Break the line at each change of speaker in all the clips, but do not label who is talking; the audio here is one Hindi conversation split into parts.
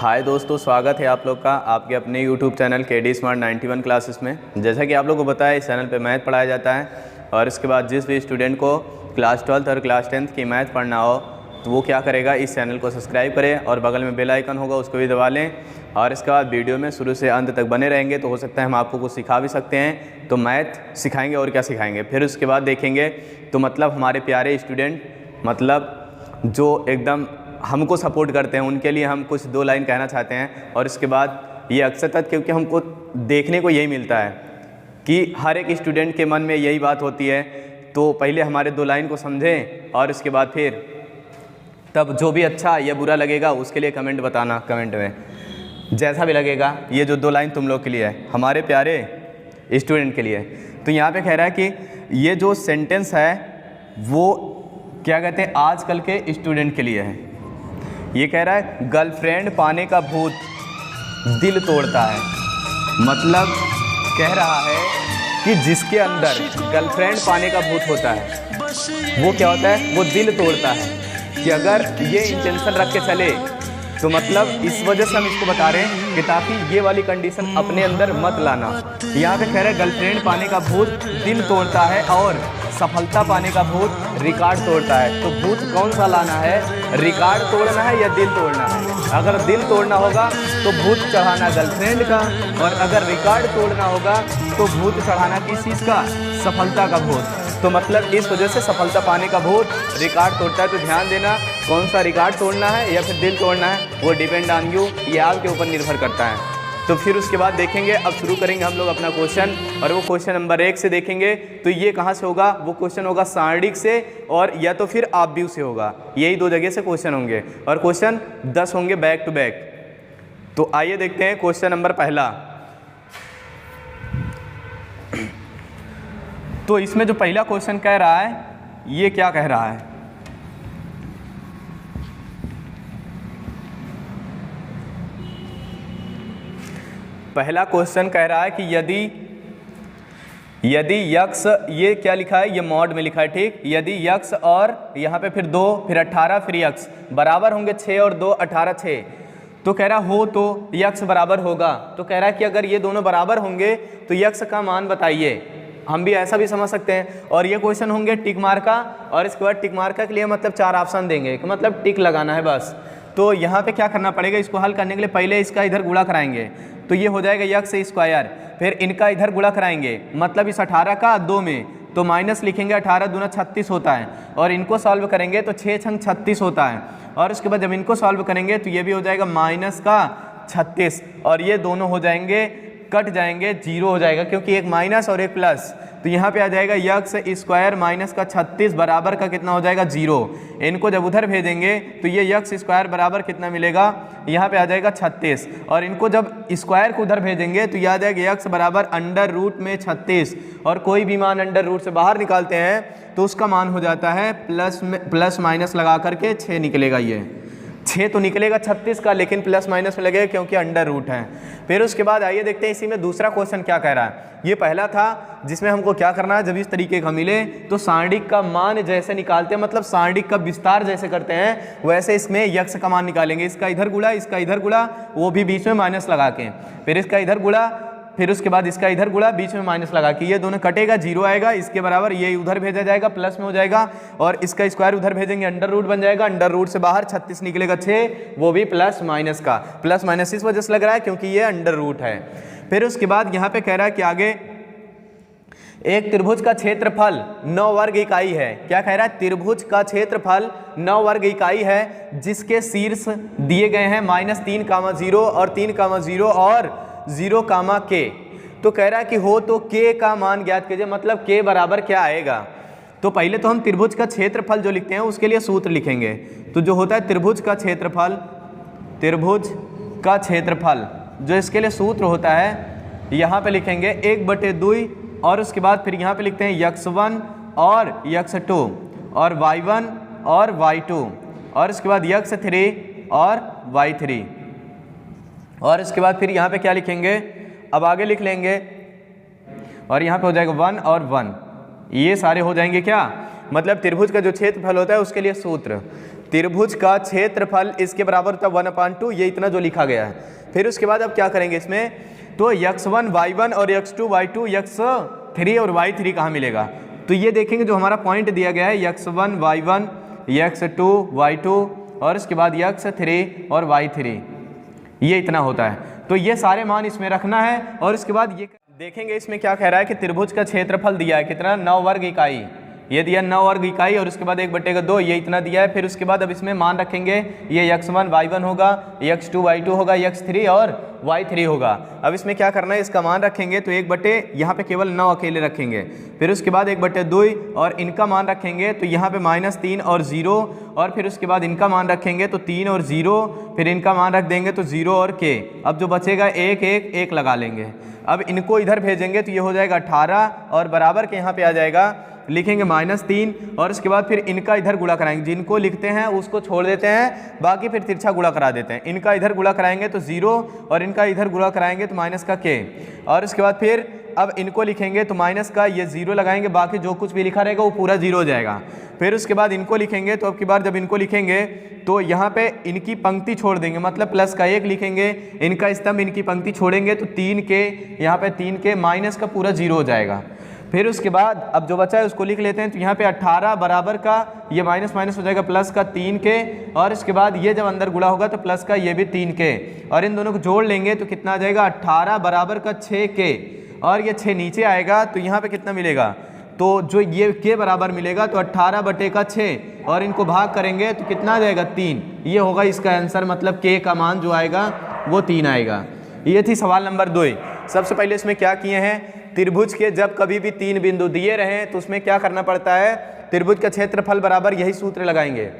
हाय दोस्तों, स्वागत है आप लोग का आपके अपने YouTube channel KD Smart 91 classes में। जैसा कि आप लोग को पता है, इस चैनल पे मैथ पढ़ाया जाता है और इसके बाद जिस भी स्टूडेंट को क्लास 12th और क्लास 10th की मैथ पढ़ना हो तो वो क्या करेगा, इस चैनल को सब्सक्राइब करें और बगल में बेल आइकन होगा उसको भी दबा लें। और इसके बाद वीडियो में शुरू से अंत तक बने रहेंगे तो हो सकता है हम आपको कुछ सिखा भी सकते हैं। तो मैथ सिखाएँगे और क्या सिखाएँगे, फिर उसके बाद देखेंगे तो मतलब हमारे प्यारे स्टूडेंट, मतलब जो एकदम हमको सपोर्ट करते हैं, उनके लिए हम कुछ 2 लाइन कहना चाहते हैं। और इसके बाद ये अक्सर क्योंकि हमको देखने को यही मिलता है कि हर एक स्टूडेंट के मन में यही बात होती है, तो पहले हमारे 2 लाइन को समझें और उसके बाद फिर तब जो भी अच्छा या बुरा लगेगा उसके लिए कमेंट बताना, कमेंट में जैसा भी लगेगा। ये जो 2 लाइन तुम लोग के लिए है, हमारे प्यारे स्टूडेंट के लिए। तो यहाँ पे कह रहा है कि ये जो सेंटेंस है वो क्या कहते हैं, आजकल के स्टूडेंट के लिए है। ये कह रहा है गर्लफ्रेंड पाने का भूत दिल तोड़ता है। मतलब कह रहा है कि जिसके अंदर गर्लफ्रेंड पाने का भूत होता है वो क्या होता है, वो दिल तोड़ता है। कि अगर ये इंटेंशन रख के चले तो मतलब इस वजह से हम इसको बता रहे हैं कि ताकि ये वाली कंडीशन अपने अंदर मत लाना। यहाँ पे कह रहे हैं गर्लफ्रेंड पाने का भूत दिल तोड़ता है और सफलता पाने का भूत रिकॉर्ड तोड़ता है। तो भूत कौन सा लाना है, रिकॉर्ड तोड़ना है या दिल तोड़ना है? अगर दिल तोड़ना होगा तो भूत चढ़ाना गर्लफ्रेंड का, और अगर रिकॉर्ड तोड़ना होगा तो भूत चढ़ाना किस चीज़ का, सफलता का भूत। तो मतलब इस वजह से सफलता पाने का भूत रिकॉर्ड तोड़ता है। तो ध्यान देना, कौन सा रिकॉर्ड तोड़ना है या फिर दिल तोड़ना है वो डिपेंड ऑन यू, ये आपके ऊपर निर्भर करता है। तो फिर उसके बाद देखेंगे, अब शुरू करेंगे हम लोग अपना क्वेश्चन, और वो क्वेश्चन नंबर 1 से देखेंगे। तो ये कहाँ से होगा, वो क्वेश्चन होगा सारणिक से और या तो फिर ऑब्व्यू से होगा। यही 2 जगह से क्वेश्चन होंगे और क्वेश्चन 10 होंगे बैक टू बैक। तो आइए देखते हैं क्वेश्चन नंबर पहला। तो इसमें जो पहला क्वेश्चन कह रहा है, ये क्या कह रहा है, पहला क्वेश्चन कह रहा है कि यदि यक्स, ये क्या लिखा है, ये मॉड में लिखा है, ठीक। यदि यक्स और यहाँ पे फिर 2 फिर 18 फिर यक्स बराबर होंगे 6 और 2 18 6, तो कह रहा हो तो यक्स बराबर होगा। तो कह रहा है कि अगर ये दोनों बराबर होंगे तो यक्स का मान बताइए। हम भी ऐसा भी समझ सकते हैं। और ये क्वेश्चन होंगे टिक मार्का, और इसके बाद टिक मार्का के लिए मतलब 4 ऑप्शन देंगे कि मतलब टिक लगाना है बस। तो यहाँ पे क्या करना पड़ेगा, इसको हल करने के लिए पहले इसका इधर गुणा कराएंगे तो ये हो जाएगा यक्स स्क्वायर, फिर इनका इधर गुणा कराएंगे मतलब इस 18 का 2 में तो माइनस लिखेंगे, 18 दूना 36 होता है, और इनको सॉल्व करेंगे तो 6 छंग 36 होता है। और उसके बाद जब इनको सॉल्व करेंगे तो ये भी हो जाएगा माइनस का 36, और ये दोनों हो जाएंगे कट जाएंगे, 0 हो जाएगा क्योंकि एक माइनस और एक प्लस। तो यहाँ पे आ जाएगा यक्स स्क्वायर माइनस का 36 बराबर का कितना हो जाएगा, 0। इनको जब उधर भेजेंगे तो ये यक्स स्क्वायर बराबर कितना मिलेगा, यहाँ पे आ जाएगा 36, और इनको जब स्क्वायर को उधर भेजेंगे तो यह आ जाएगा यक्स बराबर अंडर रूट में 36, और कोई भी मान अंडर रूट से बाहर निकालते हैं तो उसका मान हो जाता है प्लस माइनस लगा करके 6 निकलेगा। ये 6 तो निकलेगा 36 का, लेकिन प्लस माइनस में लगेगा क्योंकि अंडर रूट है। फिर उसके बाद आइए देखते हैं इसी में दूसरा क्वेश्चन क्या कह रहा है। ये पहला था जिसमें हमको क्या करना है, जब इस तरीके का मिले तो सारणिक का मान जैसे निकालते हैं, मतलब सारणिक का विस्तार जैसे करते हैं वैसे इसमें यक्स का मान निकालेंगे। इसका इधर गुणा, इसका इधर गुणा, वो भी बीच में माइनस लगा के, फिर इसका इधर गुणा, फिर उसके बाद इसका इधर गुणा, बीच में माइनस लगा के, ये दोनों कटेगा, 0 आएगा, इसके बराबर ये उधर भेजा जाएगा प्लस में हो जाएगा, और इसका स्क्वायर उधर भेजेंगे अंडर रूट बन जाएगा, अंडर रूट से बाहर 36 निकलेगा 6, वो भी प्लस माइनस का। प्लस माइनस इस वजह से लग रहा है क्योंकि ये अंडर रूट है। फिर उसके बाद यहाँ पे कह रहा है कि आगे एक त्रिभुज का क्षेत्रफल 9 वर्ग इकाई है। क्या कह रहा है, त्रिभुज का क्षेत्रफल 9 वर्ग इकाई है जिसके शीर्ष दिए गए हैं -3, 0 और 3, 0 और 0, के। तो कह रहा है कि हो तो के का मान ज्ञात कीजिए, मतलब के बराबर क्या आएगा। तो पहले तो हम त्रिभुज का क्षेत्रफल जो लिखते हैं उसके लिए सूत्र लिखेंगे। तो जो होता है त्रिभुज का क्षेत्रफल जो इसके लिए सूत्र होता है, यहाँ पे लिखेंगे 1/2, और उसके बाद फिर यहाँ पे लिखते हैं x1 और x2 और y1 और y2, और इसके बाद x3 और y3, और इसके बाद फिर यहाँ पे क्या लिखेंगे, अब आगे लिख लेंगे, और यहाँ पे हो जाएगा 1 और 1, ये सारे हो जाएंगे क्या मतलब त्रिभुज का जो क्षेत्रफल होता है उसके लिए सूत्र, त्रिभुज का क्षेत्रफल इसके बराबर होता है 1/2, ये इतना जो लिखा गया है। फिर उसके बाद अब क्या करेंगे इसमें, तो x1 y1 और x2 y2 x3 और y3 कहाँ मिलेगा, तो ये देखेंगे जो हमारा पॉइंट दिया गया है x1 y1 x2 y2 और इसके बाद x3 और y3, ये इतना होता है। तो ये सारे मान इसमें रखना है और इसके बाद ये देखेंगे इसमें क्या कह रहा है कि त्रिभुज का क्षेत्रफल दिया है कितना, 9 वर्ग इकाई, ये दिया 9 वर्ग इकाई और उसके बाद 1/2 ये इतना दिया है। फिर उसके बाद अब इसमें मान रखेंगे, ये x1 y1 होगा, x2 y2 होगा, x3 और y3 होगा। अब इसमें क्या करना है, इसका मान रखेंगे तो 1 यहाँ पे केवल 9 अकेले रखेंगे। फिर उसके बाद 1/2 और इनका मान रखेंगे तो यहाँ पे -3 और 0 और फिर उसके बाद इनका मान रखेंगे तो 3 और 0, फिर इनका मान रख देंगे तो 0 और k। अब जो बचेगा 1 1 1 लगा लेंगे। अब इनको इधर भेजेंगे तो ये हो जाएगा 18 और बराबर के यहाँ पे आ जाएगा, लिखेंगे -3 और उसके बाद फिर इनका इधर गुणा कराएंगे, जिनको लिखते हैं उसको छोड़ देते हैं, बाकी फिर तिरछा गुणा करा देते हैं। इनका इधर गुणा कराएंगे तो 0 और इनका इधर गुणा कराएंगे तो माइनस का k और उसके बाद फिर अब इनको लिखेंगे तो माइनस का ये 0 लगाएंगे, बाकी जो कुछ भी लिखा रहेगा वो पूरा 0 हो जाएगा। फिर उसके बाद इनको लिखेंगे तो अब की बार जब इनको लिखेंगे तो यहाँ पे इनकी पंक्ति छोड़ देंगे, मतलब प्लस का 1 लिखेंगे, इनका स्तंभ इनकी पंक्ति छोड़ेंगे तो 3k, यहाँ पे 3k माइनस का पूरा 0 हो जाएगा। फिर उसके बाद अब जो बचा है उसको लिख लेते हैं तो यहाँ पे 18 बराबर का ये माइनस माइनस हो जाएगा प्लस का 3k और इसके बाद ये जब अंदर गुणा होगा तो प्लस का ये भी 3k और इन दोनों को जोड़ लेंगे तो कितना आ जाएगा 18 बराबर का 6k और ये 6 नीचे आएगा तो यहाँ पे कितना मिलेगा, तो जो ये k बराबर मिलेगा तो 18/6 और इनको भाग करेंगे तो कितना आ जाएगा 3, ये होगा इसका आंसर, मतलब k का मान जो आएगा वो 3 आएगा। ये थी सवाल नंबर 2। सबसे पहले इसमें क्या किए हैं, त्रिभुज के जब कभी भी 3 बिंदु दिए रहें तो उसमें क्या करना पड़ता है, त्रिभुज का क्षेत्रफल बराबर यही सूत्र लगाएंगे।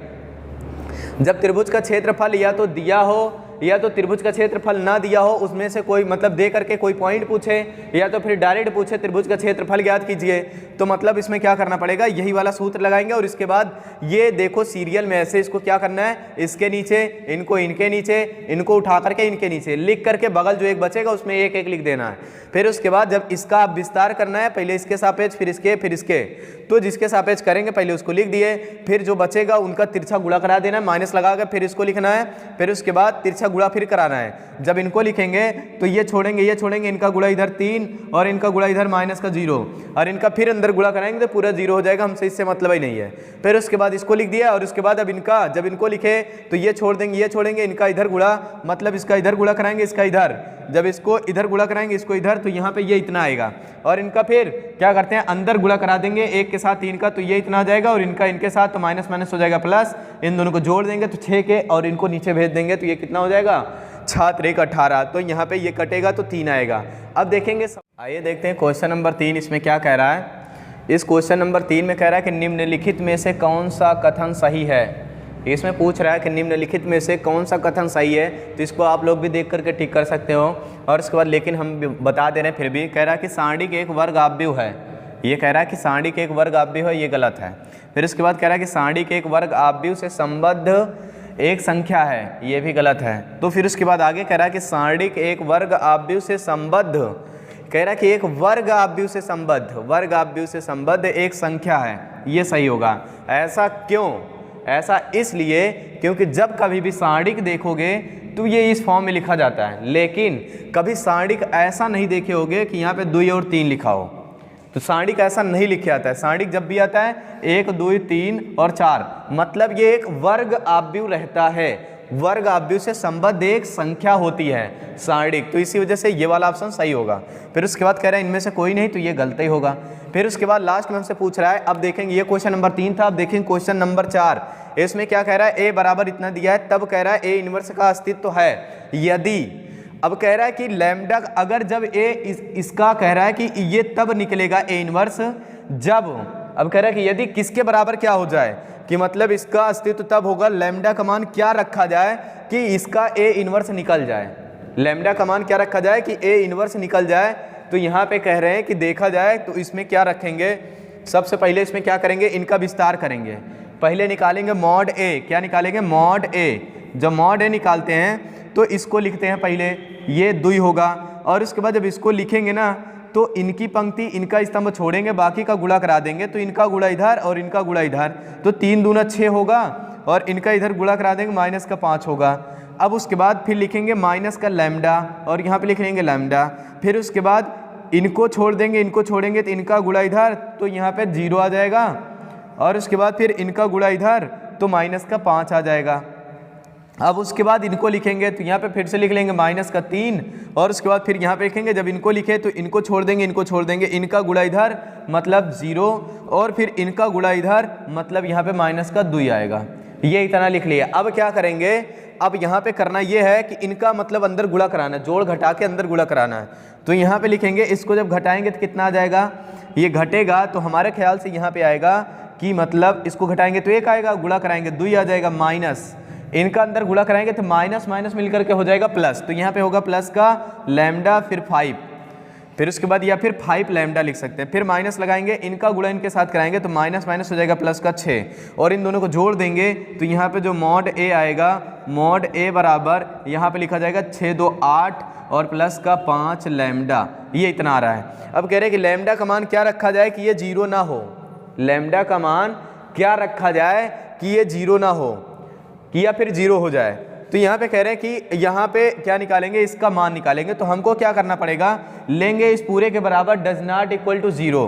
जब त्रिभुज का क्षेत्रफल या तो दिया हो या तो त्रिभुज का क्षेत्रफल ना दिया हो, उसमें से कोई मतलब दे करके कोई पॉइंट पूछे या तो फिर डायरेक्ट पूछे त्रिभुज का क्षेत्रफल ज्ञात कीजिए, तो मतलब इसमें क्या करना पड़ेगा, यही वाला सूत्र लगाएंगे। और इसके बाद ये देखो सीरियल में ऐसे इसको क्या करना है, इसके नीचे इनको, इनके नीचे इनको, उठा करके इनके नीचे लिख करके बगल जो एक बचेगा उसमें 1 1 लिख देना है। फिर उसके बाद जब इसका आप विस्तार करना है, पहले इसके सापेक्ष फिर इसके, तो जिसके सापेक्ष करेंगे पहले उसको लिख दिए, फिर जो बचेगा उनका तिरछा गुणा करा देना है, माइनस लगा कर फिर इसको लिखना है, फिर उसके बाद तिरछा गुणा फिर कराना है। जब इनको लिखेंगे तो ये छोड़ेंगे, इनका गुणा इधर 3 और इनका गुणा इधर माइनस का 0 और इनका फिर अंदर गुणा कराएंगे तो पूरा 0 हो जाएगा, हमसे इससे मतलब ही नहीं है। फिर उसके बाद इसको लिख दिया और उसके बाद अब इनका जब इनको लिखे तो ये छोड़ेंगे, इनका इधर गुणा, मतलब इसका इधर गुणा कराएंगे, इसका इधर, जब इसको इधर गुणा कराएंगे इसको इधर, तो यहाँ पे ये इतना आएगा और इनका फिर क्या करते हैं अंदर गुणा करा देंगे 1 के साथ 3 का, तो ये इतना आ जाएगा और इनका इनके साथ तो माइनस माइनस हो जाएगा प्लस, इन दोनों को जोड़ देंगे तो 6 के और इनको नीचे भेज देंगे तो ये कितना हो जाएगा, छात्र 1 18, तो यहाँ पे ये कटेगा तो 3 आएगा। अब देखेंगे, आइए देखते हैं क्वेश्चन नंबर 3 इसमें क्या कह रहा है। इस क्वेश्चन नंबर 3 में कह रहा है कि निम्नलिखित में से कौन सा कथन सही है। इसमें पूछ रहा है कि निम्नलिखित में से कौन सा कथन सही है, तो इसको आप लोग भी देख करके टिक कर सकते हो। और इसके बाद लेकिन हम बता दे रहे हैं, फिर भी कह रहा है कि सारणिक एक वर्ग आव्यूह है, ये कह रहा है कि सारणिक एक वर्ग आव्यूह है, ये गलत है। फिर इसके बाद कह रहा है कि सारणिक एक वर्ग आव्यूह से संबद्ध एक संख्या है, ये भी गलत है। तो फिर उसके बाद आगे कह रहा है कि सारणिक एक वर्ग आव्यूह से संबद्ध, कह रहा है कि एक वर्ग आव्यूह से संबद्ध एक संख्या है, ये सही होगा। ऐसा क्यों? ऐसा इसलिए क्योंकि जब कभी भी सारणिक देखोगे तो ये इस फॉर्म में लिखा जाता है, लेकिन कभी सारणिक ऐसा नहीं देखे होगे कि यहाँ पे 2 और 3 लिखा हो, तो सारणिक ऐसा नहीं लिखे आता है। सारणिक जब भी आता है 1 2 3 और 4, मतलब ये एक वर्ग आव्यूह रहता है, वर्ग आव्यूह से संबद्ध एक संख्या होती है सारणिक, तो इसी वजह से ये वाला ऑप्शन सही होगा। फिर उसके बाद कह रहा है इनमें से कोई नहीं, तो ये गलत ही होगा। फिर उसके बाद लास्ट में हमसे पूछ रहा है, अब देखेंगे ये क्वेश्चन नंबर 3 था, अब देखेंगे क्वेश्चन नंबर 4। इसमें क्या कह रहा है, ए बराबर इतना दिया है, तब कह रहा है ए इनवर्स का अस्तित्व है यदि, अब कह रहा है कि लैम्डा, अगर जब ए इसका कह रहा है कि ये तब निकलेगा ए इनवर्स जब, अब कह रहा है कि यदि किसके बराबर क्या हो जाए, कि मतलब इसका अस्तित्व तब होगा लैम्डा का मान क्या रखा जाए कि इसका ए इनवर्स निकल जाए। लैम्डा का मान क्या रखा जाए कि ए इनवर्स निकल जाए। तो यहाँ पे कह रहे हैं कि देखा जाए तो इसमें क्या रखेंगे, सबसे पहले इसमें क्या करेंगे, इनका विस्तार करेंगे। पहले निकालेंगे मॉड ए, क्या निकालेंगे मॉड ए। जब मॉड ए निकालते हैं तो इसको लिखते हैं पहले, ये 2 होगा और उसके बाद जब इसको लिखेंगे ना तो इनकी पंक्ति इनका स्तंभ छोड़ेंगे, बाकी का गुणा करा देंगे, तो इनका गुणा इधर और इनका गुणा इधर, तो 3 दूना 6 होगा और इनका इधर गुणा करा देंगे माइनस का 5 होगा। अब उसके बाद फिर लिखेंगे माइनस का लैम्डा और यहाँ पे लिख लेंगे लैम्डा, फिर उसके बाद इनको छोड़ देंगे, इनको छोड़ेंगे तो इनका गुणा इधर, तो यहाँ पे 0 आ जाएगा और उसके बाद फिर इनका गुणा इधर तो माइनस का 5 आ जाएगा। अब उसके बाद इनको लिखेंगे तो यहाँ पे फिर से लिख लेंगे माइनस का 3 और उसके बाद फिर यहाँ पे लिखेंगे, जब इनको लिखे तो इनको छोड़ देंगे, इनको छोड़ देंगे, इनका गुणा इधर मतलब 0 और फिर इनका गुणा इधर मतलब यहाँ पे माइनस का 2 आएगा। ये इतना लिख लिया। अब क्या करेंगे, अब यहाँ पे करना ये है कि इनका मतलब अंदर गुणा कराना है, जोड़ घटा के अंदर गुणा कराना है। तो यहाँ पे लिखेंगे, इसको जब घटाएंगे तो कितना आ जाएगा, ये घटेगा तो हमारे ख्याल से यहाँ पे आएगा कि मतलब इसको घटाएंगे तो 1 आएगा, गुणा कराएंगे 2 आ जाएगा, माइनस इनका अंदर गुणा कराएंगे तो माइनस माइनस मिलकर के हो जाएगा प्लस, तो यहाँ पे होगा प्लस का लैम्डा फिर 5, फिर उसके बाद या फिर 5 लैम्डा लिख सकते हैं, फिर माइनस लगाएंगे, इनका गुणा इनके साथ कराएंगे तो माइनस माइनस हो जाएगा प्लस का 6 और इन दोनों को जोड़ देंगे तो यहाँ पे जो मॉड ए आएगा, मॉड ए बराबर यहाँ पे लिखा जाएगा 6 2 8 और प्लस का 5 लैम्डा, ये इतना आ रहा है। अब कह रहे हैं कि लैम्डा का मान क्या रखा जाए कि ये 0 ना हो, लैम्डा का मान क्या रखा जाए कि ये 0 ना हो कि या फिर 0 हो जाए। तो यहाँ पे कह रहे हैं कि यहाँ पे क्या निकालेंगे, इसका मान निकालेंगे, तो हमको क्या करना पड़ेगा, लेंगे इस पूरे के बराबर डज नॉट इक्वल टू 0,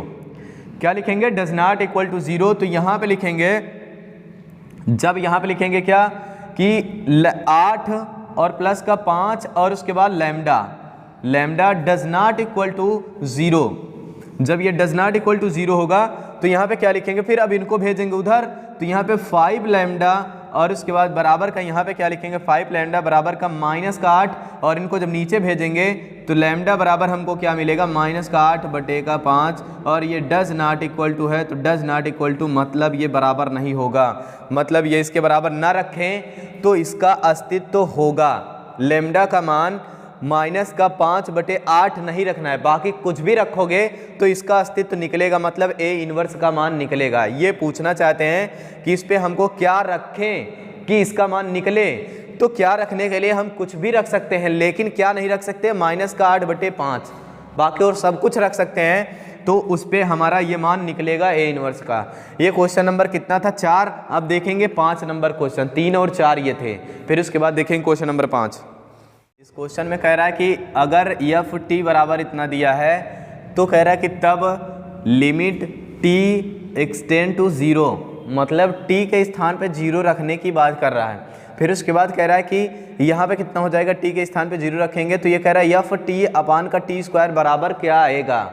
क्या लिखेंगे डज नॉट इक्वल टू 0, तो यहाँ पे लिखेंगे, जब यहाँ पे लिखेंगे क्या कि 8 और प्लस का 5 और उसके बाद lambda, lambda does not equal to 0, जब ये डज नॉट इक्वल टू 0 होगा तो यहाँ पे क्या लिखेंगे, फिर अब इनको भेजेंगे उधर, तो यहाँ पे 5 लैम्डा और उसके बाद बराबर का यहाँ पे क्या लिखेंगे 5 लैम्डा बराबर का माइनस का 8 और इनको जब नीचे भेजेंगे तो लैम्डा बराबर हमको क्या मिलेगा माइनस का 8 बटे का 5 और ये डज नॉट इक्वल टू है, तो डज नॉट इक्वल टू मतलब ये बराबर नहीं होगा, मतलब ये इसके बराबर ना रखें तो इसका अस्तित्व होगा। लैम्डा का मान माइनस का 5 बटे 8 नहीं रखना है, बाकी कुछ भी रखोगे तो इसका अस्तित्व निकलेगा, मतलब ए इनवर्स का मान निकलेगा। ये पूछना चाहते हैं कि इस पे हमको क्या रखें कि इसका मान निकले, तो क्या रखने के लिए हम कुछ भी रख सकते हैं, लेकिन क्या नहीं रख सकते माइनस का 8 बटे 5, बाकी और सब कुछ रख सकते हैं, तो उस पर हमारा ये मान निकलेगा ए इनवर्स का। ये क्वेश्चन नंबर कितना था 4। अब देखेंगे 5 नंबर क्वेश्चन, 3 और 4 ये थे, फिर उसके बाद देखेंगे क्वेश्चन नंबर 5। इस क्वेश्चन में कह रहा है कि अगर एफ टी बराबर इतना दिया है तो कह रहा है कि तब लिमिट टी एक्सटेंड टू 0, मतलब टी के स्थान पे 0 रखने की बात कर रहा है। फिर उसके बाद कह रहा है कि यहाँ पे कितना हो जाएगा, टी के स्थान पे 0 रखेंगे तो ये कह रहा है एफ टी अपान का टी स्क्वायर बराबर क्या आएगा।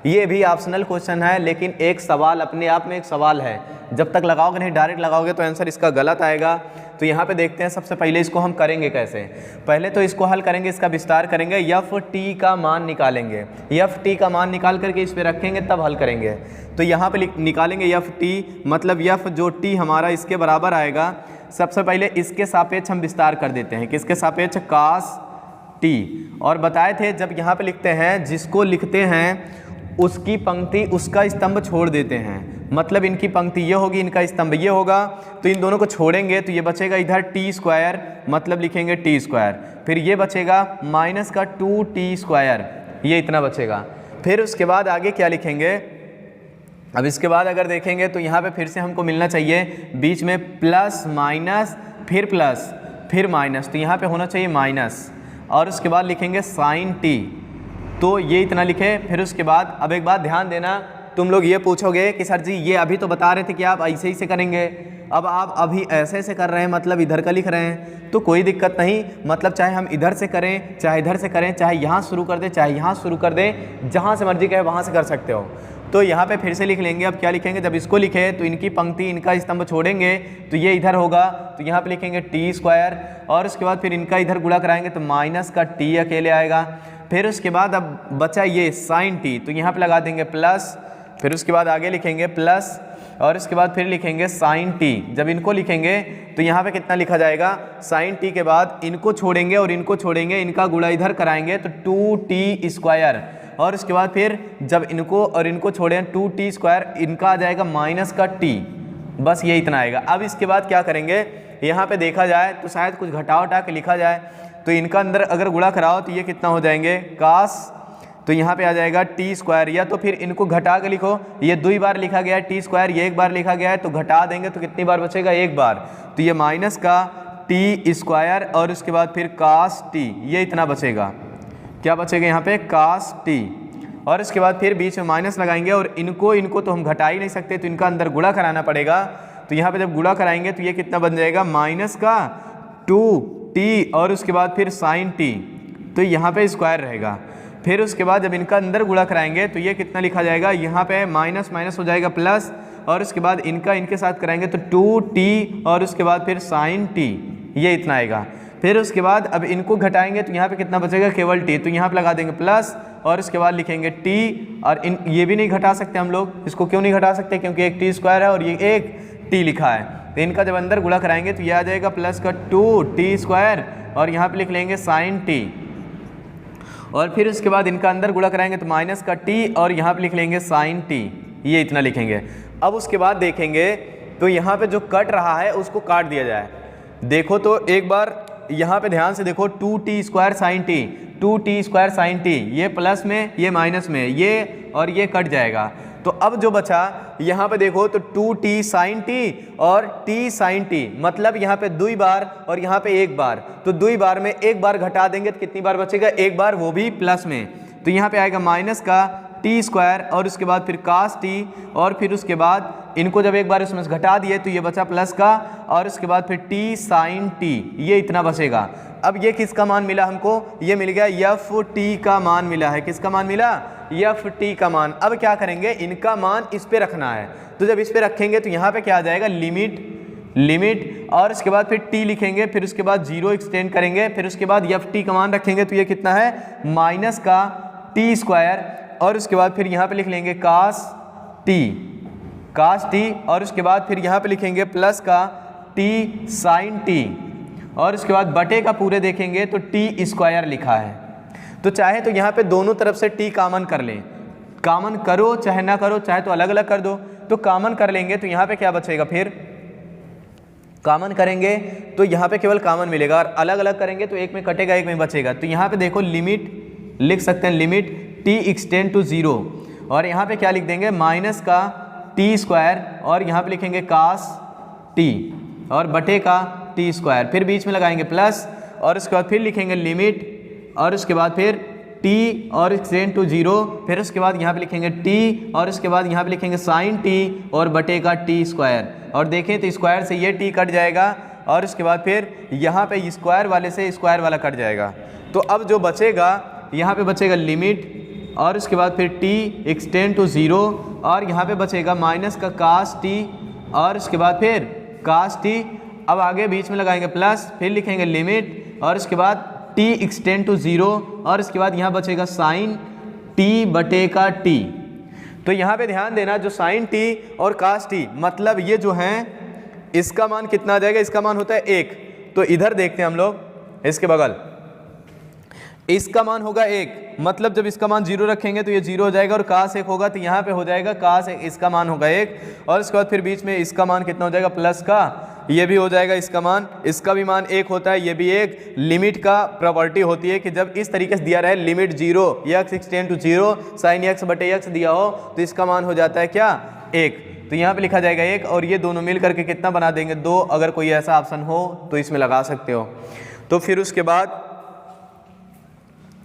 ये भी ऑप्शनल क्वेश्चन है, लेकिन एक सवाल अपने आप में एक सवाल है, जब तक लगाओगे नहीं डायरेक्ट लगाओगे तो आंसर इसका गलत आएगा। तो यहाँ पे देखते हैं, सबसे पहले इसको हम करेंगे कैसे, पहले तो इसको हल करेंगे, इसका विस्तार करेंगे, एफ टी का मान निकालेंगे, एफ टी का मान निकाल करके इस पर रखेंगे तब हल करेंगे। तो यहाँ पे निकालेंगे एफ टी, मतलब एफ जो टी हमारा इसके बराबर आएगा, सबसे पहले इसके सापेक्ष हम विस्तार कर देते हैं, किसके सापेक्ष कास टी, और बताए थे जब यहाँ पे लिखते हैं जिसको लिखते हैं उसकी पंक्ति उसका स्तंभ छोड़ देते हैं, मतलब इनकी पंक्ति ये होगी, इनका स्तंभ ये होगा, तो इन दोनों को छोड़ेंगे तो ये बचेगा इधर टी स्क्वायर, मतलब लिखेंगे टी स्क्वायर, फिर ये बचेगा माइनस का 2t स्क्वायर, ये इतना बचेगा। फिर उसके बाद आगे क्या लिखेंगे, अब इसके बाद अगर देखेंगे तो यहाँ पे फिर से हमको मिलना चाहिए बीच में प्लस फिर माइनस, तो यहाँ पे होना चाहिए माइनस, और उसके बाद लिखेंगे साइन टी, तो ये इतना लिखे। फिर उसके बाद अब एक बात ध्यान देना, तुम लोग ये पूछोगे कि सर जी ये अभी तो बता रहे थे कि आप ऐसे ही से करेंगे, अब आप अभी ऐसे से कर रहे हैं, मतलब इधर का लिख रहे हैं, तो कोई दिक्कत नहीं, मतलब चाहे हम इधर से करें चाहे इधर से करें, चाहे यहाँ शुरू कर दें चाहे यहाँ शुरू कर दें, जहाँ से मर्जी कहे वहाँ से कर सकते हो। तो यहाँ पे फिर से लिख लेंगे। अब क्या लिखेंगे, जब इसको लिखे तो इनकी पंक्ति इनका स्तंभ छोड़ेंगे तो ये इधर होगा, तो यहाँ पे लिखेंगे टी स्क्वायर, और उसके बाद फिर इनका इधर गुणा कराएंगे तो माइनस का टी अकेले आएगा। फिर उसके बाद अब बचा ये साइन टी, तो यहाँ पे लगा देंगे प्लस, फिर उसके बाद आगे लिखेंगे प्लस, और उसके बाद फिर लिखेंगे साइन टी। जब इनको लिखेंगे तो यहाँ पे कितना लिखा जाएगा, साइन टी के बाद इनको छोड़ेंगे और इनको छोड़ेंगे, इनका गुणा इधर कराएंगे तो 2t स्क्वायर, और उसके बाद फिर जब इनको और इनको छोड़ें 2t स्क्वायर, इनका आ जाएगा माइनस का t, बस ये इतना आएगा। अब इसके बाद क्या करेंगे, यहाँ पे देखा जाए तो शायद कुछ घटा उठा के लिखा जाए, तो इनका अंदर अगर गुणा कराओ तो ये कितना हो जाएंगे, कास तो यहाँ पे आ जाएगा टी स्क्वायर, या तो फिर इनको घटा के लिखो, ये 2 बार लिखा गया है टी स्क्वायर, ये 1 बार लिखा गया है, तो घटा देंगे तो कितनी बार बचेगा, 1 बार। तो ये माइनस का टी स्क्वायर और उसके बाद फिर कास टी, ये इतना बचेगा। क्या बचेगा यहाँ पे, कास टी। और इसके बाद फिर बीच में माइनस लगाएंगे और इनको तो हम घटा ही नहीं सकते, तो इनका अंदर गुणा कराना पड़ेगा। तो यहाँ पे जब गुणा कराएंगे तो ये कितना बन जाएगा, माइनस का 2t और उसके बाद फिर साइन टी, तो यहाँ पे स्क्वायर रहेगा। फिर उसके बाद जब इनका अंदर गुणा कराएंगे तो ये कितना लिखा जाएगा, यहाँ पे माइनस माइनस हो जाएगा प्लस, और उसके बाद इनका इनके साथ कराएंगे तो 2t और उसके बाद फिर साइन टी, ये इतना आएगा। फिर उसके बाद अब इनको घटाएंगे तो यहाँ पे कितना बचेगा, केवल t, तो यहाँ पे लगा देंगे प्लस और उसके बाद लिखेंगे t, और ये भी नहीं घटा सकते हम लोग, इसको क्यों नहीं घटा सकते, क्योंकि एक टी स्क्वायर है और ये एक t लिखा है। तो इनका जब अंदर गुणा कराएंगे तो ये आ जाएगा प्लस का 2t स्क्वायर और यहाँ पे लिख लेंगे साइन टी, और फिर उसके बाद इनका अंदर गुणा कराएंगे तो माइनस का t और यहाँ पे लिख लेंगे साइन टी, ये इतना लिखेंगे। अब उसके बाद देखेंगे तो यहाँ पे जो कट रहा है उसको काट दिया जाए। देखो तो एक बार यहाँ पे ध्यान से देखो, 2t square sine T, 2t square sine T, ये प्लस में ये माइनस में, ये और ये कट जाएगा। तो अब जो बचा यहाँ पे देखो तो 2t साइन टी और t साइन टी, मतलब यहाँ पे 2 बार और यहाँ पे 1 बार, तो 2 बार में 1 बार घटा देंगे तो कितनी बार बचेगा, 1 बार, वो भी प्लस में। तो यहाँ पे आएगा माइनस का टी स्क्वायर और उसके बाद फिर कास टी, और फिर उसके बाद इनको जब 1 बार इसमें से घटा दिए तो ये बचा प्लस का, और उसके बाद फिर टी साइन टी, ये इतना बचेगा। अब ये किसका मान मिला हमको, ये मिल गया एफ टी का मान मिला है। किसका मान मिला, एफ टी का मान। अब क्या करेंगे, इनका मान इस पे रखना है, तो जब इस पे रखेंगे तो यहाँ पे क्या आ जाएगा, लिमिट और उसके बाद फिर t लिखेंगे, फिर उसके बाद 0 एक्सटेंड करेंगे, फिर उसके बाद एफ टी का मान रखेंगे तो ये कितना है, माइनस का टी स्क्वायर, और उसके बाद फिर यहाँ पे लिख लेंगे कास टी, और उसके बाद फिर यहाँ पे लिखेंगे प्लस का टी साइन टी, और उसके बाद बटे का पूरे देखेंगे तो टी स्क्वायर लिखा है। तो चाहे तो यहाँ पे दोनों तरफ से टी कॉमन कर लें, कॉमन करो चाहे ना करो, चाहे तो अलग अलग कर दो, तो कॉमन कर लेंगे तो यहाँ पे क्या बचेगा, फिर कॉमन करेंगे तो यहाँ पे केवल कॉमन मिलेगा, और अलग अलग करेंगे तो एक में कटेगा एक में बचेगा। तो यहाँ पे देखो लिमिट लिख सकते हैं, लिमिट t एक्सटेंड टू 0, और यहाँ पे क्या लिख देंगे, माइनस का टी स्क्वायर और यहाँ पे लिखेंगे कास टी और बटे का टी स्क्वायर, फिर बीच में लगाएंगे प्लस, और उसके बाद फिर लिखेंगे लिमिट, और उसके बाद फिर t और एक्सटेंड टू 0, फिर उसके बाद यहाँ पे लिखेंगे t और उसके बाद यहाँ पे लिखेंगे साइन t और बटे का टी स्क्वायर, और देखें तो स्क्वायर से ये t कट जाएगा, और उसके बाद फिर यहाँ पे स्क्वायर वाले से स्क्वायर वाला कट जाएगा। तो अब जो बचेगा यहाँ पे बचेगा लिमिट, और उसके बाद फिर t एक्सटेंड टू 0, और यहाँ पे बचेगा माइनस का कास t और उसके बाद फिर कास t। अब आगे बीच में लगाएंगे प्लस, फिर लिखेंगे लिमिट और उसके बाद t एक्सटेंड टू 0, और इसके बाद यहाँ बचेगा साइन t बटे का t। तो यहाँ पे ध्यान देना, जो साइन t और कास t, मतलब ये जो हैं इसका मान कितना आ जाएगा, इसका मान होता है 1। तो इधर देखते हैं हम लोग, इसके बगल इसका मान होगा 1, मतलब जब इसका मान 0 रखेंगे तो ये 0 हो जाएगा, और कास 1 होगा तो यहाँ पे हो जाएगा कास 1, इसका मान होगा 1, और उसके बाद फिर बीच में इसका मान कितना हो जाएगा, प्लस का, ये भी हो जाएगा इसका मान, इसका भी मान 1 होता है, ये भी 1। लिमिट का प्रॉपर्टी होती है कि जब इस तरीके से दिया रहे, limit 0 x extend to 0 sine x बटे x दिया हो तो इसका मान हो जाता है क्या, 1। तो यहाँ पे लिखा जाएगा 1, और ये दोनों मिल करके कितना बना देंगे, 2। अगर कोई ऐसा ऑप्शन हो तो इसमें लगा सकते हो। तो फिर उसके बाद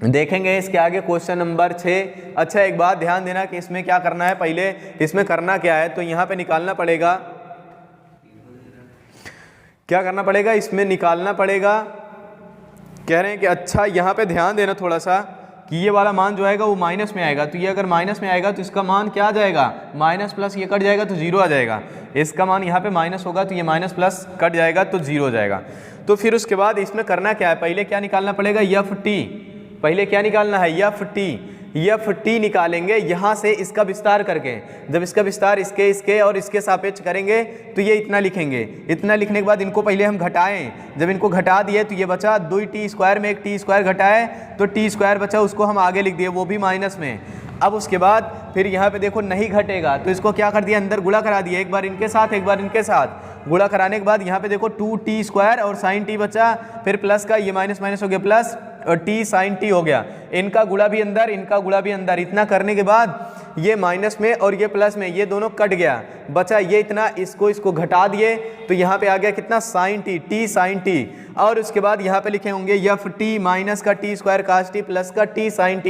देखेंगे इसके आगे क्वेश्चन नंबर 6। अच्छा, एक बात ध्यान देना कि इसमें क्या करना है, पहले इसमें करना क्या है, तो यहाँ पे निकालना पड़ेगा, क्या करना पड़ेगा, इसमें निकालना पड़ेगा। कह रहे हैं कि अच्छा यहाँ पे ध्यान देना थोड़ा सा कि ये वाला मान जो आएगा वो माइनस में आएगा, तो ये अगर माइनस में आएगा तो इसका मान क्या आ जाएगा, माइनस प्लस ये कट जाएगा तो 0 आ जाएगा। इसका मान यहाँ पे माइनस होगा तो ये माइनस प्लस कट जाएगा तो 0 हो जाएगा। तो फिर उसके बाद इसमें करना क्या है, पहले क्या निकालना पड़ेगा, एफ टी। पहले क्या निकालना है, एफ टी निकालेंगे यहाँ से इसका विस्तार करके। जब इसका विस्तार इसके और इसके सापेक्ष करेंगे तो ये इतना लिखेंगे। इतना लिखने के बाद इनको पहले हम घटाएं, जब इनको घटा दिए तो ये बचा 2t स्क्वायर में एक t स्क्वायर घटाए तो t स्क्वायर बचा, उसको हम आगे लिख दिए, वो भी माइनस में। अब उसके बाद फिर यहाँ पे देखो नहीं घटेगा, तो इसको क्या कर दिया, अंदर गुणा करा दिया, एक बार इनके साथ एक बार इनके साथ। गुणा कराने के बाद यहाँ पे देखो 2t² और sin t बचा, फिर प्लस का ये माइनस माइनस हो गया प्लस और t sin t हो गया, इनका गुणा भी अंदर इनका गुणा भी अंदर। इतना करने के बाद ये माइनस में और ये प्लस में ये दोनों कट गया, बचा ये इतना, इसको घटा दिए तो यहाँ पे आ गया कितना sin t, t sin t। और उसके बाद यहाँ पे लिखे होंगे एफ टी माइनस का t² cos t प्लस का t sin t।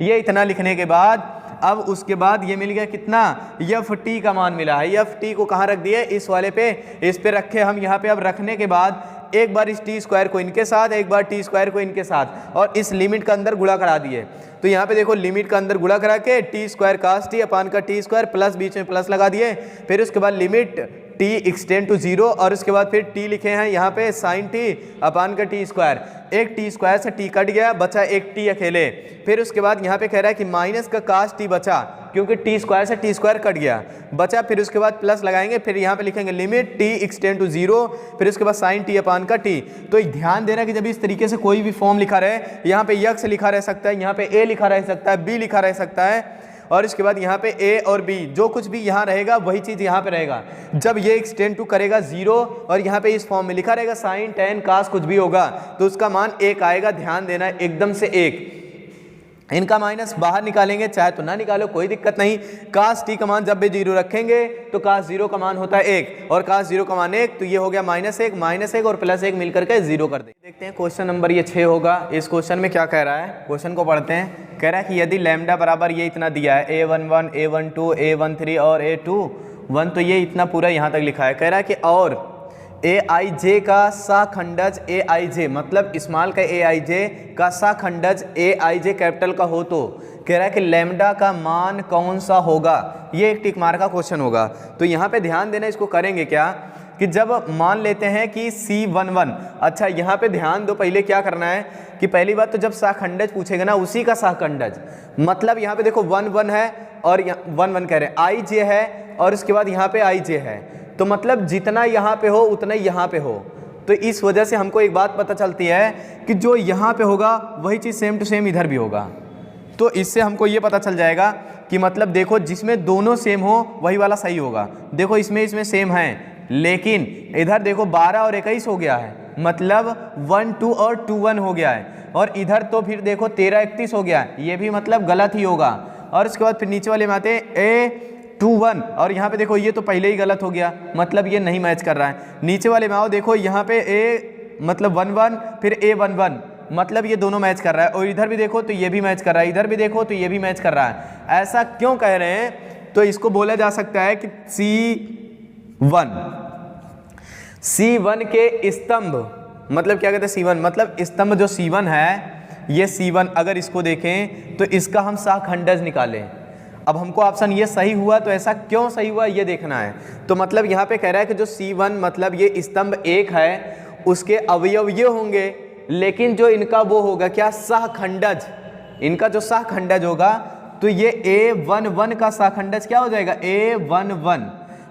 ये इतना लिखने के बाद अब उसके बाद ये मिल गया कितना, एफ टी का मान मिला है। एफ टी को कहाँ रख दिए, इस वाले पे, इस पे रखे हम यहाँ पे। अब रखने के बाद एक बार इस t² को इनके साथ, एक बार t² को इनके साथ, और इस लिमिट का अंदर गुणा करा दिए। तो यहाँ पे देखो लिमिट का अंदर गुणा करा के t² cos t अपान का t² प्लस बीच में प्लस लगा दिए, फिर उसके बाद लिमिट t एक्सटेंड टू 0 और उसके बाद फिर t लिखे हैं यहाँ पे sin t अपान का t²। एक t² से t कट गया, बचा एक t अकेले। फिर उसके बाद यहाँ पे कह रहा है कि माइनस का cos t बचा, क्योंकि t² से t² कट गया, बचा। फिर उसके बाद प्लस लगाएंगे, फिर यहाँ पे लिखेंगे लिमिट t एक्सटेंड टू 0, फिर उसके बाद sin t अपान का t। तो ध्यान देना कि जब इस तरीके से कोई भी फॉर्म लिखा रहे, यहाँ पे x लिखा रह सकता है, यहाँ पे a लिखा रह सकता है, b लिखा रह सकता है, और इसके बाद यहाँ पे a और b जो कुछ भी यहाँ रहेगा वही चीज़ यहाँ पे रहेगा। जब ये एक्सटेंड टू करेगा 0 और यहाँ पे इस फॉर्म में लिखा रहेगा sin tan cos कुछ भी होगा तो उसका मान 1 आएगा। ध्यान देना एकदम से 1। इनका माइनस बाहर निकालेंगे, चाहे तो ना निकालो कोई दिक्कत नहीं। cos t का मान जब भी 0 रखेंगे तो cos 0 का मान होता है 1 और cos 0 का मान 1, तो ये हो गया -1 और +1 मिलकर के 0 कर देंगे। देखते हैं क्वेश्चन नंबर ये 6 होगा। इस क्वेश्चन में क्या कह रहा है, क्वेश्चन को पढ़ते हैं। कह रहा है कि यदि लैम्डा बराबर ये इतना दिया है a11 a12 a13 और a21, तो ये इतना पूरा यहाँ तक लिखा है। कह रहा है कि और aij का सहखंडज aij, मतलब स्मॉल का aij का सहखंडज aij कैपिटल का हो, तो कह रहा है कि लैम्डा का मान कौन सा होगा। ये एक टिक मार का क्वेश्चन होगा। तो यहाँ पे ध्यान देना, इसको करेंगे क्या कि जब मान लेते हैं कि C11, अच्छा यहाँ पे ध्यान दो, पहले क्या करना है कि पहली बात तो जब सहखंडज पूछेगा ना उसी का सहखंडज, मतलब यहाँ पे देखो 1 1 है और 1 1 कह रहे हैं, i j है और उसके बाद यहाँ पे i j है, तो मतलब जितना यहाँ पे हो उतना ही यहाँ पे हो। तो इस वजह से हमको एक बात पता चलती है कि जो यहाँ पे होगा वही चीज़ सेम टू सेम इधर भी होगा। तो इससे हमको ये पता चल जाएगा कि मतलब देखो जिसमें दोनों सेम हो वही वाला सही होगा। देखो इसमें सेम है, लेकिन इधर देखो 12 और 21 हो गया है, मतलब 1 2 और 2 1 हो गया है, और इधर तो फिर देखो 13 31 हो गया है, ये भी मतलब गलत ही होगा। और उसके बाद फिर नीचे वाले में आते a21 और यहाँ पे देखो ये तो पहले ही गलत हो गया, मतलब ये नहीं मैच कर रहा है। नीचे वाले में आओ, देखो यहाँ पे a मतलब 1 1 फिर a11, मतलब ये दोनों मैच कर रहा है, और इधर भी देखो तो ये भी मैच कर रहा है, इधर भी देखो तो ये भी मैच कर रहा है। ऐसा क्यों कह रहे हैं, तो इसको बोला जा सकता है कि C1 के स्तंभ, मतलब क्या कहते हैं C1, मतलब स्तंभ जो C1 है, ये C1 अगर इसको देखें तो इसका हम सहखंडज निकालें। अब हमको ऑप्शन ये सही हुआ, तो ऐसा क्यों सही हुआ ये देखना है। तो मतलब यहाँ पे कह रहा है कि जो C1 मतलब ये स्तंभ 1 है, उसके अवयव ये होंगे, लेकिन जो इनका वो होगा क्या, सहखंडज, इनका जो सहखंडज होगा तो ये a11 का सहखंडज क्या हो जाएगा, a11,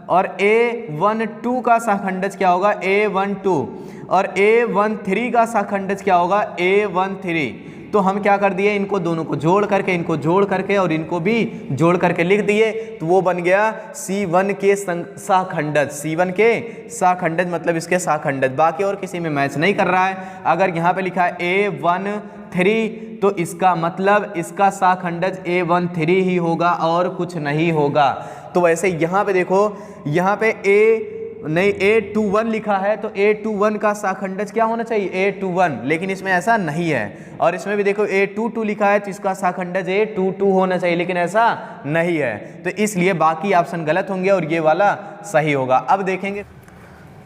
और a12 का सहखंडज क्या होगा, a12, और a13 का सहखंडज क्या होगा, a13। तो हम क्या कर दिए, इनको दोनों को जोड़ करके, इनको जोड़ करके और इनको भी जोड़ करके लिख दिए, तो वो बन गया C1 के सहखंडज। C1 के सहखंडज मतलब इसके सहखंडज, बाकी और किसी में मैच नहीं कर रहा है। अगर यहाँ पे लिखा है a13 तो इसका मतलब इसका सहखंडज a13 ही होगा और कुछ नहीं होगा। तो वैसे यहाँ पे देखो, यहाँ पे a21 लिखा है, तो a21 का सहखंडज क्या होना चाहिए, a21, लेकिन इसमें ऐसा नहीं है। और इसमें भी देखो a22 लिखा है, तो इसका सहखंडज a22 होना चाहिए, लेकिन ऐसा नहीं है। तो इसलिए बाकी ऑप्शन गलत होंगे और ये वाला सही होगा। अब देखेंगे,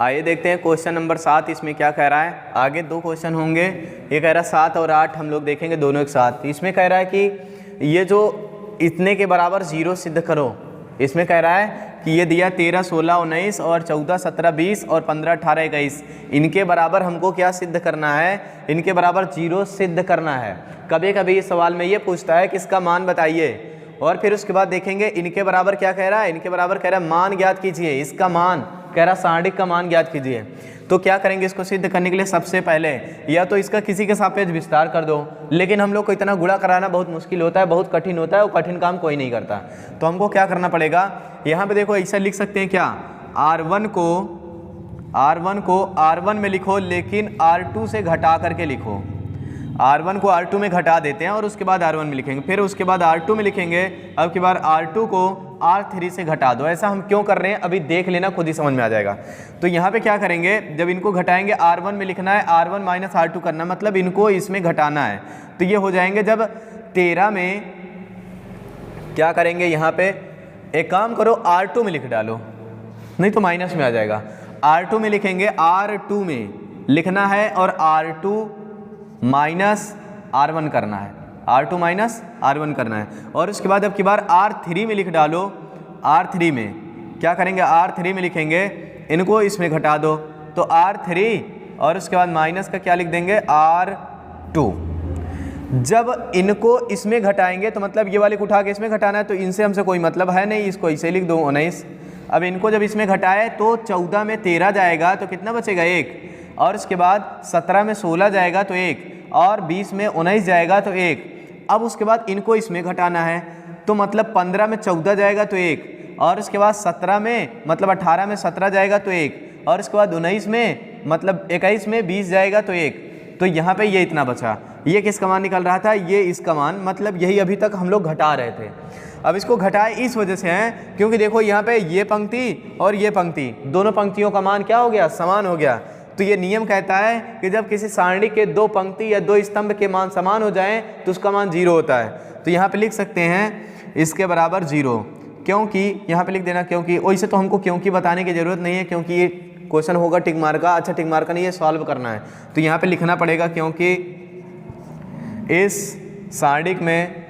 आइए देखते हैं क्वेश्चन नंबर 7 इसमें क्या कह रहा है। आगे 2 क्वेश्चन होंगे, ये कह रहा है 7 और 8 हम लोग देखेंगे दोनों एक साथ। इसमें कह रहा है कि ये जो इतने के बराबर 0 सिद्ध करो। इसमें कह रहा है कि ये दिया 13 16 19 और 14 17 20 और 15 18 21, इनके बराबर हमको क्या सिद्ध करना है, इनके बराबर 0 सिद्ध करना है। कभी कभी इस सवाल में ये पूछता है कि इसका मान बताइए, और फिर उसके बाद देखेंगे इनके बराबर क्या कह रहा है, इनके बराबर कह रहा है मान ज्ञात कीजिए, इसका मान कह रहा है सारणिक का मान ज्ञात कीजिए। तो क्या करेंगे इसको सिद्ध करने के लिए, सबसे पहले या तो इसका किसी के सापेक्ष विस्तार कर दो, लेकिन हम लोग को इतना गुणा कराना बहुत मुश्किल होता है, बहुत कठिन होता है, वो कठिन काम कोई नहीं करता। तो हमको क्या करना पड़ेगा, यहाँ पे देखो ऐसा लिख सकते हैं क्या, R1 को R1 में लिखो, लेकिन R2 से घटा करके लिखो। R1 को R2 में घटा देते हैं और उसके बाद R1 में लिखेंगे, फिर उसके बाद R2 में लिखेंगे, अब की बार R2 को R3 से घटा दो। ऐसा हम क्यों कर रहे हैं अभी देख लेना, खुद ही समझ में आ जाएगा। तो यहाँ पे क्या करेंगे, जब इनको घटाएंगे R1 में लिखना है, R1 माइनस R2 करना, मतलब इनको इसमें घटाना है। तो ये हो जाएंगे, जब 13 में क्या करेंगे, यहाँ पे एक काम करो R2 में लिख डालो, नहीं तो माइनस में आ जाएगा। R2 में लिखेंगे, R2 में लिखना है और R2 माइनस R1 करना है, R2 माइनस R1 करना है। और उसके बाद अब की बार R3 में लिख डालो। R3 में क्या करेंगे, R3 में लिखेंगे, इनको इसमें घटा दो, तो R3 और उसके बाद माइनस का क्या लिख देंगे, R2। जब इनको इसमें घटाएंगे तो मतलब ये वाले को उठा के इसमें घटाना है, तो इनसे हमसे कोई मतलब है नहीं, इसको इसे लिख दो 19। अब इनको जब इसमें घटाए तो 14 में 13 जाएगा तो कितना बचेगा, 1, और उसके बाद 17 में 16 जाएगा तो 1, और 20 में 19 जाएगा तो 1। अब उसके बाद इनको इसमें घटाना है, तो मतलब 15 में 14 जाएगा तो 1, और उसके बाद 17 में मतलब 18 में 17 जाएगा तो 1, और उसके बाद 19 में मतलब 21 में 20 जाएगा तो 1। तो यहाँ पे ये इतना बचा। ये किसका मान निकल रहा था, ये इसका मान, मतलब यही अभी तक हम लोग घटा रहे थे। अब इसको घटाए इस वजह से हैं क्योंकि देखो यहाँ पे ये पंक्ति और ये पंक्ति, दोनों पंक्तियों का मान क्या हो गया, समान हो गया। तो ये नियम कहता है कि जब किसी सारणी के 2 पंक्ति या 2 स्तंभ के मान समान हो जाएं तो उसका मान 0 होता है। तो यहाँ पे लिख सकते हैं इसके बराबर 0, क्योंकि यहाँ पे लिख देना क्योंकि, वैसे तो हमको क्योंकि बताने की ज़रूरत नहीं है क्योंकि ये क्वेश्चन होगा टिक मार का। अच्छा, टिक मार का नहीं, ये सॉल्व करना है, तो यहाँ पे लिखना पड़ेगा क्योंकि इस सारणिक में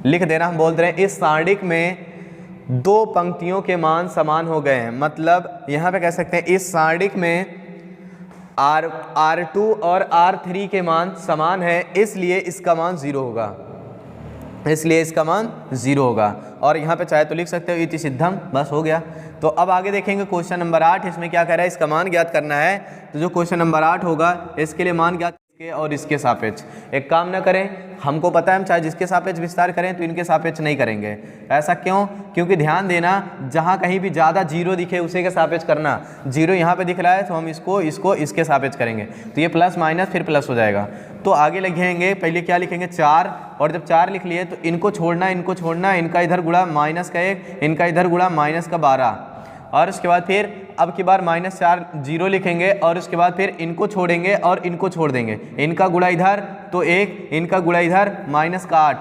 लिख देना, हम बोल रहे हैं इस सारणिक में 2 पंक्तियों के मान समान हो गए हैं। मतलब यहाँ पे कह सकते हैं इस सारणिक में R2 और R3 के मान समान है, इसलिए इसका मान 0 होगा, इसलिए इसका मान 0 होगा। और यहाँ पे चाहे तो लिख सकते हो इति सिद्धम, बस हो गया। तो अब आगे देखेंगे क्वेश्चन नंबर 8, इसमें क्या कह रहा है, इसका मान ज्ञात करना है। तो जो क्वेश्चन नंबर 8 होगा इसके लिए मान ज्ञात इसके और इसके सापेक्ष। एक काम ना करें, हमको पता है हम चाहे जिसके सापेक्ष विस्तार करें तो इनके सापेक्ष नहीं करेंगे। ऐसा क्यों, क्योंकि ध्यान देना, जहाँ कहीं भी ज़्यादा 0 दिखे उसी के सापेक्ष करना। 0 यहाँ पे दिख रहा है तो हम इसको इसके सापेक्ष करेंगे, तो ये प्लस माइनस फिर प्लस हो जाएगा। तो आगे लिखेंगे, पहले क्या लिखेंगे 4, और जब 4 लिख लिए तो इनको छोड़ना, इनका इधर गुणा माइनस का 1, इनका इधर गुणा माइनस का 12, और उसके बाद फिर अब की बार -4 0 लिखेंगे, और उसके बाद फिर इनको छोड़ेंगे और इनको छोड़ देंगे, इनका गुणा इधर तो 1, इनका गुणा इधर माइनस का 8,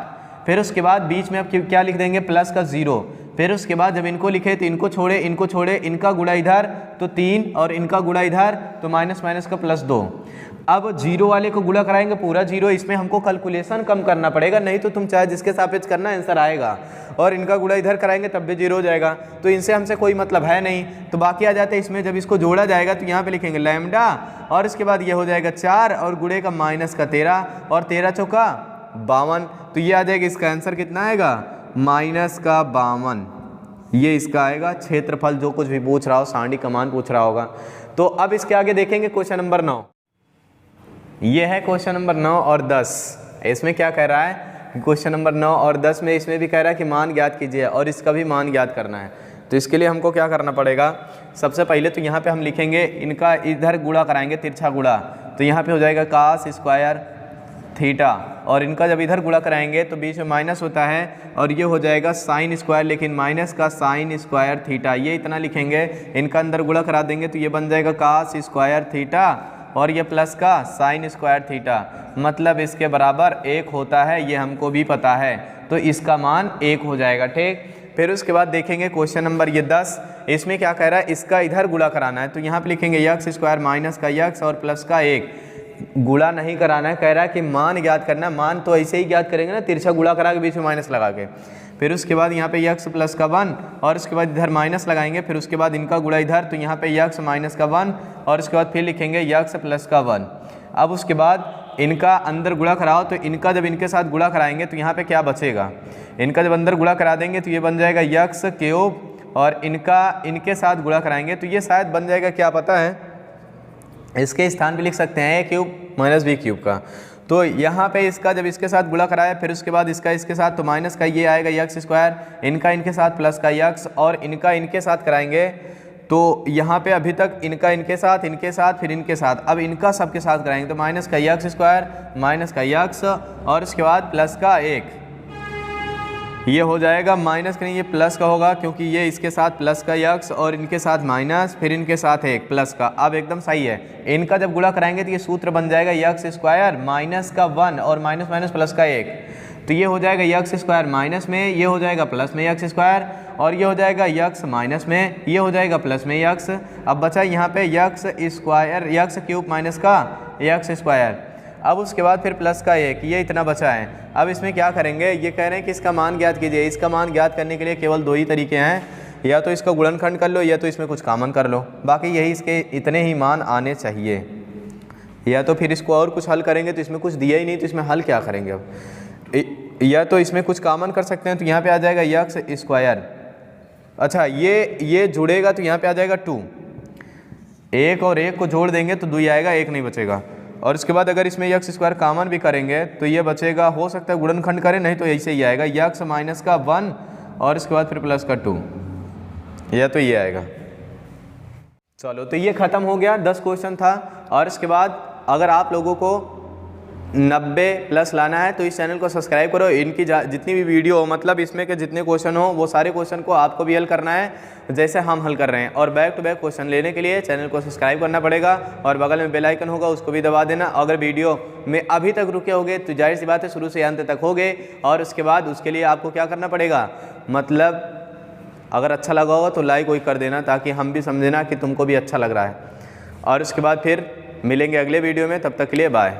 फिर उसके बाद बीच में अब क्या लिख देंगे प्लस का 0, फिर उसके बाद जब इनको लिखे तो इनको छोड़े, इनका गुणा इधर तो 3 और इनका गुणा इधर तो माइनस का +2। अब 0 वाले को गुणा कराएंगे पूरा 0, इसमें हमको कैलकुलेशन कम करना पड़ेगा, नहीं तो तुम चाहे जिसके सापेक्ष करना आंसर आएगा। और इनका गुणा इधर कराएंगे तब भी 0 हो जाएगा, तो इनसे हमसे कोई मतलब है नहीं। तो बाकी आ जाते हैं इसमें, जब इसको जोड़ा जाएगा तो यहाँ पे लिखेंगे लैम्डा, और इसके बाद ये हो जाएगा 4 और गुणे का -13, और 13 चौका 52, तो ये आ जाएगा, इसका आंसर कितना आएगा -52। ये इसका आएगा क्षेत्रफल, जो कुछ भी पूछ रहा हो, सारणी का मान पूछ रहा होगा। तो अब इसके आगे देखेंगे क्वेश्चन नंबर 9। ये है क्वेश्चन नंबर 9 और 10। इसमें क्या कह रहा है, क्वेश्चन नंबर 9 और 10 में इसमें भी कह रहा है कि मान ज्ञात कीजिए और इसका भी मान ज्ञात करना है। तो इसके लिए हमको क्या करना पड़ेगा, सबसे पहले तो यहाँ पे हम लिखेंगे, इनका इधर गुणा कराएंगे, तिरछा गुणा, तो यहाँ पे हो जाएगा cos स्क्वायर थीटा, और इनका जब इधर गुणा कराएंगे तो बीच में माइनस होता है, और ये हो जाएगा साइन स्क्वायर, लेकिन माइनस का साइन स्क्वायर थीटा, ये इतना लिखेंगे। इनका अंदर गुणा करा देंगे तो ये बन जाएगा cos स्क्वायर थीटा, और ये प्लस का साइन स्क्वायर थीटा, मतलब इसके बराबर 1 होता है, ये हमको भी पता है, तो इसका मान 1 हो जाएगा। ठीक, फिर उसके बाद देखेंगे क्वेश्चन नंबर ये 10। इसमें क्या कह रहा है, इसका इधर गुणा कराना है, तो यहाँ पे लिखेंगे x स्क्वायर माइनस का x और प्लस का 1, गुणा नहीं कराना है, कह रहा है कि मान ज्ञात करना। मान तो ऐसे ही ज्ञात करेंगे ना, तिरछा गुणा करा के बीच में माइनस लगा के, फिर उसके बाद यहाँ पे x प्लस का 1, और उसके बाद इधर माइनस लगाएंगे, फिर उसके बाद इनका गुणा इधर, तो यहाँ पे x माइनस का 1, और उसके बाद फिर लिखेंगे x प्लस का 1। अब उसके बाद इनका अंदर गुणा कराओ, तो इनका जब इनके साथ गुणा कराएंगे तो यहाँ पे क्या बचेगा, इनका जब अंदर गुणा करा देंगे तो ये बन जाएगा x क्यूब, और इनका इनके साथ गुणा कराएंगे तो ये शायद बन जाएगा, क्या पता है, इसके स्थान पे लिख सकते हैं a cube minus B cube का। तो यहाँ पे इसका जब इसके साथ गुणा कराया फिर उसके बाद इसका इसके साथ, तो माइनस का ये आएगा यक्स स्क्वायर, इनका इनके साथ प्लस का यक्स, और इनका इनके साथ कराएंगे तो यहाँ पे अभी तक इनका इनके साथ फिर इनके साथ, अब इनका सबके साथ कराएंगे तो माइनस का यक्स स्क्वायर माइनस का यक्स और उसके बाद प्लस का 1, ये हो जाएगा माइनस का नहीं ये प्लस का होगा क्योंकि ये इसके साथ प्लस का यक्स और इनके साथ माइनस फिर इनके साथ 1 प्लस का। अब एकदम सही है, इनका जब गुणा कराएंगे तो ये सूत्र बन जाएगा यक्स स्क्वायर माइनस का 1 और माइनस माइनस प्लस का 1, तो ये हो जाएगा यक्स स्क्वायर माइनस में, ये हो जाएगा प्लस में यक्स स्क्वायर, और ये हो जाएगा यक्स माइनस में, ये हो जाएगा प्लस में यक्स। अब बचा यहाँ पे x square x cube minus का यक्स स्क्वायर, अब उसके बाद फिर प्लस का 1, ये इतना बचा है। अब इसमें क्या करेंगे, ये कह रहे हैं कि इसका मान ज्ञात कीजिए। इसका मान ज्ञात करने के लिए केवल 2 ही तरीके हैं, या तो इसका गुणनखंड कर लो या तो इसमें कुछ कॉमन कर लो, बाकी यही इसके इतने ही मान आने चाहिए। या तो फिर इसको और कुछ हल करेंगे तो इसमें कुछ दिया ही नहीं तो इसमें हल क्या करेंगे अब, या तो इसमें कुछ कॉमन कर सकते हैं तो यहाँ पे आ जाएगा यक्स स्क्वायर, अच्छा ये जुड़ेगा तो यहाँ पे आ जाएगा 2, 1 और 1 को जोड़ देंगे तो 2 आएगा, 1 नहीं बचेगा। और इसके बाद अगर इसमें यक्स स्क्वायर कॉमन भी करेंगे तो ये बचेगा, हो सकता है गुणनखंड करें नहीं तो ऐसे ही आएगा यक्स माइनस का 1 और इसके बाद फिर प्लस का 2, या तो ये आएगा। चलो तो ये ख़त्म हो गया, 10 क्वेश्चन था। और इसके बाद अगर आप लोगों को 90 प्लस लाना है तो इस चैनल को सब्सक्राइब करो। इनकी जितनी भी वीडियो हो, मतलब इसमें के जितने क्वेश्चन हो वो सारे क्वेश्चन को आपको भी हल करना है जैसे हम हल कर रहे हैं। और बैक टू बैक क्वेश्चन लेने के लिए चैनल को सब्सक्राइब करना पड़ेगा और बगल में बेल आइकन होगा उसको भी दबा देना। अगर वीडियो में अभी तक रुके होगे तो जाहिर सी बात है शुरू से अंत तक होगे। और उसके बाद उसके लिए आपको क्या करना पड़ेगा, मतलब अगर अच्छा लगा होगा तो लाइक वही कर देना ताकि हम भी समझना कि तुमको भी अच्छा लग रहा है। और उसके बाद फिर मिलेंगे अगले वीडियो में, तब तक के लिए बाय।